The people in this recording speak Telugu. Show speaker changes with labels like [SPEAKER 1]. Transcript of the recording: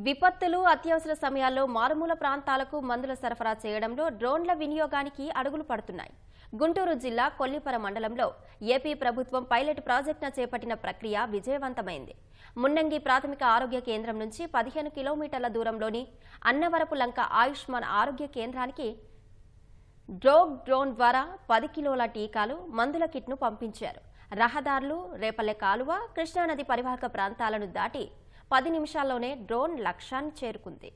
[SPEAKER 1] విపత్తులు, అత్యవసర సమయాల్లో మారుమూల ప్రాంతాలకు మందుల సరఫరా చేయడంలో డ్రోన్ల వినియోగానికి అడుగులు పడుతున్నాయి. గుంటూరు జిల్లా కొల్లిపర మండలంలో ఏపీ ప్రభుత్వం పైలట్ ప్రాజెక్టును చేపట్టిన ప్రక్రియ విజయవంతమైంది. మున్నంగి ప్రాథమిక ఆరోగ్య కేంద్రం నుంచి 15 కిలోమీటర్ల దూరంలోని అన్నవరపు లంక ఆయుష్మాన్ ఆరోగ్య కేంద్రానికి డ్రోన్ ద్వారా 10 కిలోల టీకాలు, మందుల కిట్ను పంపించారు. రహదారులు, రేపల్లె కాలువ, కృష్ణానది పరివాహక ప్రాంతాలను దాటి 10 నిమిషాల్లోనే డ్రోన్ లక్ష్యాన్ని చేరుకుంది.